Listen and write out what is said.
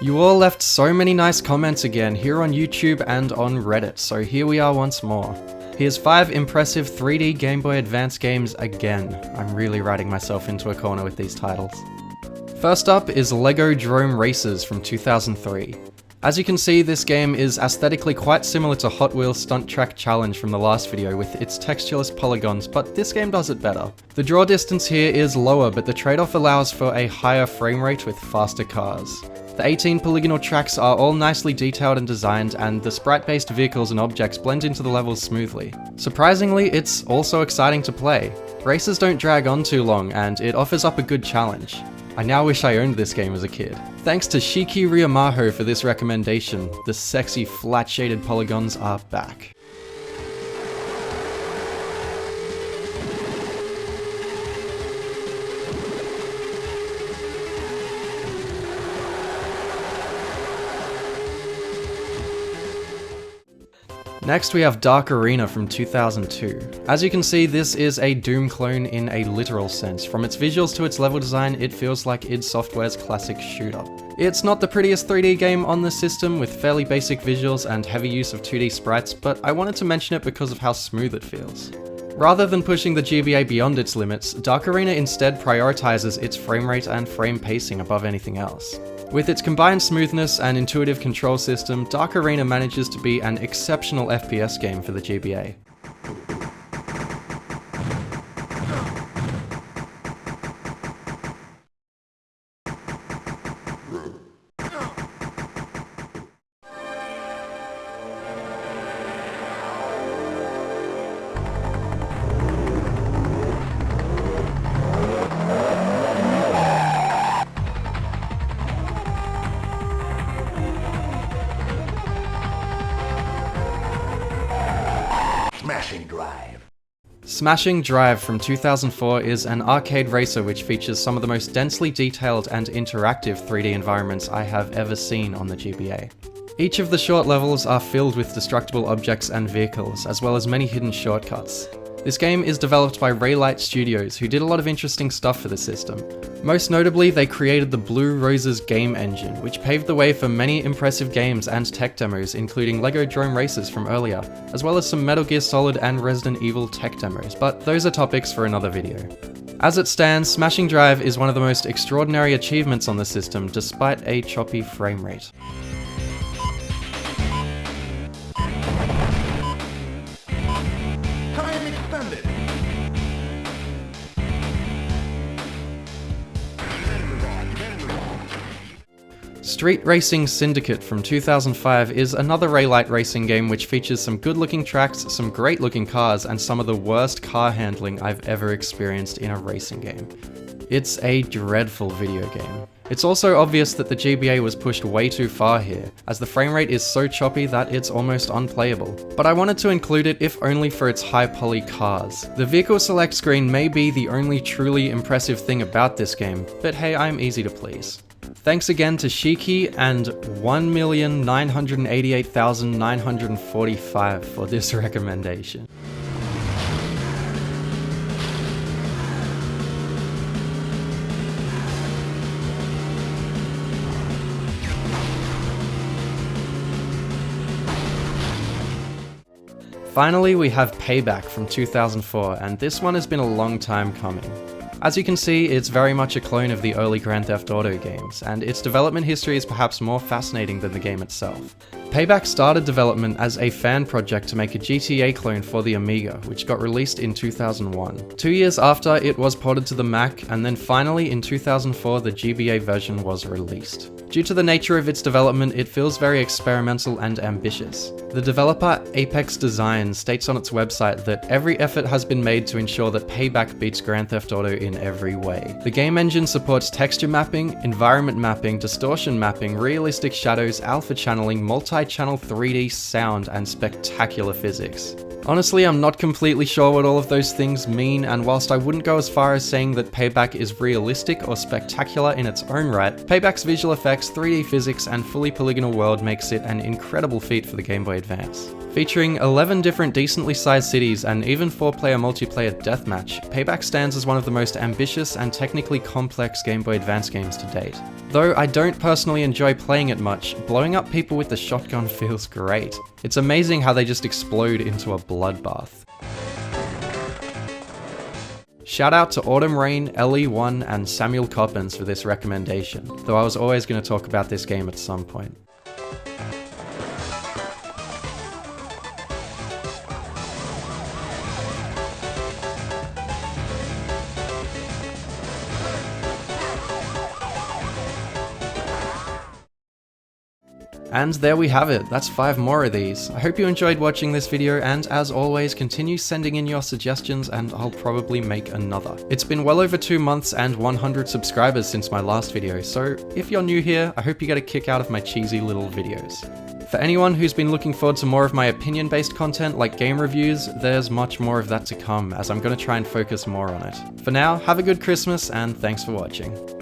You all left so many nice comments again here on YouTube and on Reddit, so here we are once more. Here's 5 impressive 3D Game Boy Advance games again. I'm really writing myself into a corner with these titles. First up is LEGO Jeromes Races from 2003. As you can see, this game is aesthetically quite similar to Hot Wheels Stunt Track Challenge from the last video with its textureless polygons, but this game does it better. The draw distance here is lower, but the trade-off allows for a higher frame rate with faster cars. The 18 polygonal tracks are all nicely detailed and designed, and the sprite-based vehicles and objects blend into the levels smoothly. Surprisingly, it's also exciting to play. Races don't drag on too long, and it offers up a good challenge. I now wish I owned this game as a kid. Thanks to Shiki Ryamaho for this recommendation. The sexy flat shaded polygons are back. Next we have Dark Arena from 2002. As you can see, this is a Doom clone in a literal sense. From its visuals to its level design, it feels like id Software's classic shooter. It's not the prettiest 3D game on the system, with fairly basic visuals and heavy use of 2D sprites, but I wanted to mention it because of how smooth it feels. Rather than pushing the GBA beyond its limits, Dark Arena instead prioritizes its frame rate and frame pacing above anything else. With its combined smoothness and intuitive control system, Dark Arena manages to be an exceptional FPS game for the GBA. Smashing Drive from 2004 is an arcade racer which features some of the most densely detailed and interactive 3D environments I have ever seen on the GBA. Each of the short levels are filled with destructible objects and vehicles, as well as many hidden shortcuts. This game is developed by Raylight Studios, who did a lot of interesting stuff for the system. Most notably, they created the Blue Roses game engine, which paved the way for many impressive games and tech demos, including LEGO Jeromes Races from earlier, as well as some Metal Gear Solid and Resident Evil tech demos, but those are topics for another video. As it stands, Smashing Drive is one of the most extraordinary achievements on the system, despite a choppy frame rate. Street Racing Syndicate from 2005 is another Raylight racing game which features some good looking tracks, some great looking cars, and some of the worst car handling I've ever experienced in a racing game. It's a dreadful video game. It's also obvious that the GBA was pushed way too far here, as the frame rate is so choppy that it's almost unplayable. But I wanted to include it if only for its high poly cars. The vehicle select screen may be the only truly impressive thing about this game, but hey, I'm easy to please. Thanks again to Shiki and 1,988,945 for this recommendation. Finally, we have Payback from 2004, and this one has been a long time coming. As you can see, it's very much a clone of the early Grand Theft Auto games, and its development history is perhaps more fascinating than the game itself. Payback started development as a fan project to make a GTA clone for the Amiga, which got released in 2001. 2 years after, it was ported to the Mac, and then finally in 2004 the GBA version was released. Due to the nature of its development, it feels very experimental and ambitious. The developer Apex Design states on its website that every effort has been made to ensure that Payback beats Grand Theft Auto in every way. The game engine supports texture mapping, environment mapping, distortion mapping, realistic shadows, alpha channeling, multi-channel 3D sound, and spectacular physics. Honestly, I'm not completely sure what all of those things mean, and whilst I wouldn't go as far as saying that Payback is realistic or spectacular in its own right, Payback's visual effects, 3D physics, and fully polygonal world makes it an incredible feat for the Game Boy Advance. Featuring 11 different decently sized cities and even 4-player multiplayer deathmatch, Payback stands as one of the most ambitious and technically complex Game Boy Advance games to date. Though I don't personally enjoy playing it much, blowing up people with the shotgun feels great. It's amazing how they just explode into a bloodbath. Shout out to Autumn Rain, LE1, and Samuel Coppens for this recommendation, though I was always going to talk about this game at some point. And there we have it, that's 5 more of these. I hope you enjoyed watching this video, and as always, continue sending in your suggestions and I'll probably make another. It's been well over 2 months and 100 subscribers since my last video, so if you're new here, I hope you get a kick out of my cheesy little videos. For anyone who's been looking forward to more of my opinion-based content like game reviews, there's much more of that to come, as I'm going to try and focus more on it. For now, have a good Christmas and thanks for watching.